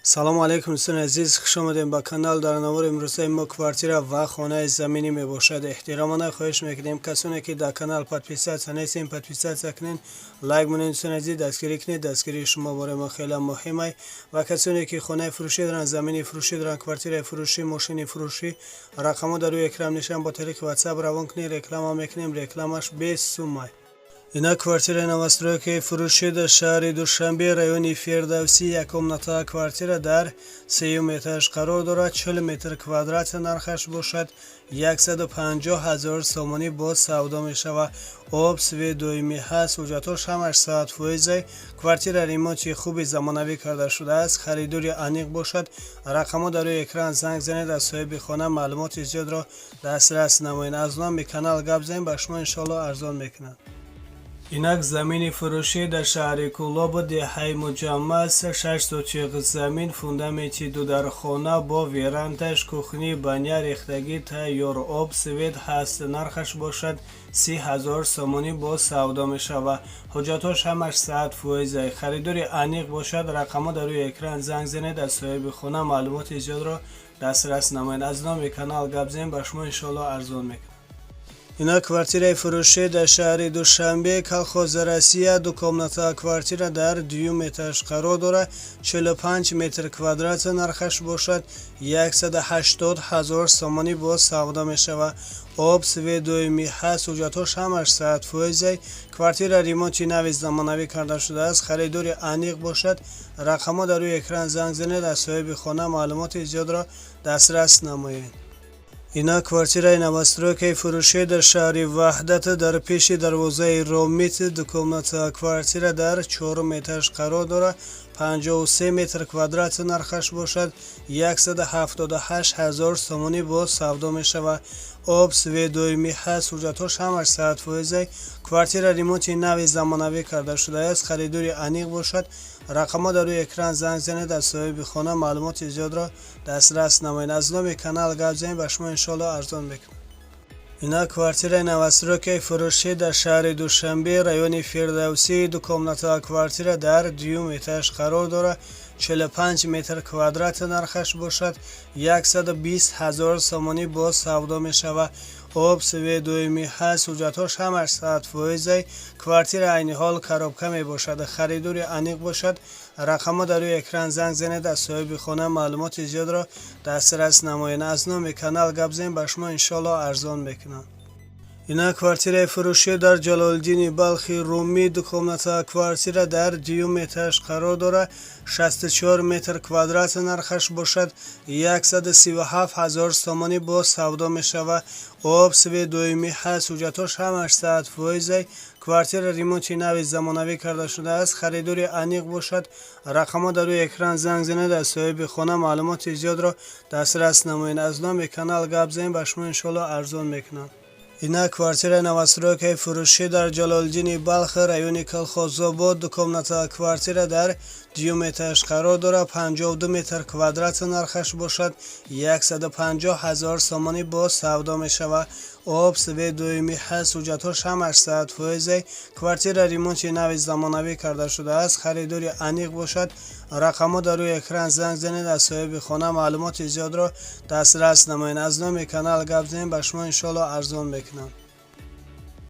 салому алейкум дӯстони азиз, хуш омадем ба канал. дар навори имрӯзаи мо квартира ва хонаи заминӣ мебошад. эҳтиромона хоҳиш мекунем касоне ки дар канал подписатсия нестем, подписатсия кунед, лайк монед. дӯстони азиз, дастгирӣ кунед, дастгирии шумо бораи мо хеле муҳим аст. ва касоне ки хонаи фурӯшӣ доранд, замини фурӯшӣ доранд, квартираи фурӯшӣ, мошини фурӯшӣ, рақамҳо дар рӯи экран нишан, бо тариқи WhatsApp равон кунед, реклама мекунем, рекламаш без сумма. Ина квартираи новостройкаи фурӯшӣ дар шаҳри Душанбе, райони Фирдавсӣ, яккомната квартира дар 3 этаж қарор дорад. 40 метр квадрат нархаш бошад. 150 000 сомонӣ боз савдо мешавад. об, свет доимӣ ҳаст. ҳуҷҷатҳош ҳамаш 100%. Квартира ремонти хуби замонавӣ карда шудааст. харидори аниқ бошад. рақамҳо дар рӯи экран занг занед, аз соҳиби хона маълумоти зиёдро дастрас намоед. аз номи канал гап занед, ба шумо иншоалло арзон мекунад. инак замини фурӯшӣ дар шаҳри Кӯлоба, деҳаи Муҷамма, 6 сотиқ замин, фундаменти дудархона бо верандаш, кухни, баня, рехтагӣ, тайёр, об, свет ҳаст. нархаш бошад 30 000 сомонӣ боз савдо мешавад. ҳуҷҷатҳош ҳамаш 100%. харидори аниқ бошад. рақамҳо дар рӯи экран занг занед, аз соҳиби хона маълумоти зиёдро дастрас намоед. аз номи канал гап занед, ба шумо иншоалло арзон мекунад. ина квартираи фурӯшӣ дар шаҳри Душанбе, колхози Россия, дукомната квартира дар 2 этаж қарор дорад. 45 метр квадрат нархаш бошад. 180 000 сомонӣ боз савдо мешавад. об, свет доимӣ ҳаст. ҳуҷҷатҳош ҳамаш 100%. квартира ремонти нави замонавӣ карда шудааст. харидори аниқ бошад. рақамҳо дар рӯи экран занг занед, аз соҳиби хона маълумоти зиёдро дастрас намоед. ина квартираи новостройкаи фурӯшӣ дар шаҳри Ваҳдат, дар пеши дарвозаи Ромит, дукомната квартира дар 4 этаж қарор дорад. 53 метр квадрат нархаш бошад. 178 000 сомонӣ боз савдо мешавад. об, свет доимӣ ҳаст. ҳуҷҷатҳош ҳамаш 100%. квартира ремонти нави замонавӣ карда шудааст. харидори аниқ бошад. рақамҳо дар рӯи экран занг занед, аз соҳиби хона маълумоти зиёдро дастрас намоед. аз номи канал гап занед, ба шумо иншоалло арзон мекунад. ина квартираи новостройкаи фурӯшӣ дар шаҳри Душанбе, райони Фирдавсӣ, дукомната квартира дар 2 этаж қарор дорад. 45 метр квадрат нархаш бошад. 120 000 сомонӣ боз савдо мешавад. об, свет доимӣ ҳаст. ҳуҷҷатҳош ҳамаш 100%. квартира айни ҳол коробка мебошад. харидори аниқ бошад. рақамҳо дар рӯи экран занг занед, аз соҳиби хона маълумоти зиёдро дастрас намоед. аз номи канал гап занед, ба шумо иншоалло арзон мекунад. ина квартираи фурӯшӣ дар ҷалолиддини Балхи Румӣ, дукомната квартира дар 2 этаж қарор дорад. 64 метр квадрат нархаш бошад. 137 000 сомонӣ боз савдо мешавад. об, свет доимӣ ҳаст. ҳуҷҷатҳош ҳамаш 100%. квартира ремонти нави замонавӣ карда шудааст. харидори аниқ бошад. рақамҳо дар рӯи экран занг занед, аз соҳиби хона маълумоти зиёдро дастрас намоед. аз номи канал гап занед, ба шумо иншоалло арзон мекунад. ина квартираи новостройкаи фурӯшӣ дар ҷалолиддини Балх, райони Колхозобод, дукомната квартира дар 2 этаж қарор дорад. 52 метр квадрат нархаш бошад. 150 000 сомонӣ боз савдо мешавад. об, свет доимӣ ҳаст. ҳуҷҷатҳош ҳамаш 100%. квартира ремонти нави замонавӣ карда шудааст. харидори аниқ бошад. рақамҳо дар рӯи экран занг занед, аз соҳиби хона маълумоти зиёдро дастрас намоед. аз номи канал гап занед, ба шумо иншоалло арзон мекунад.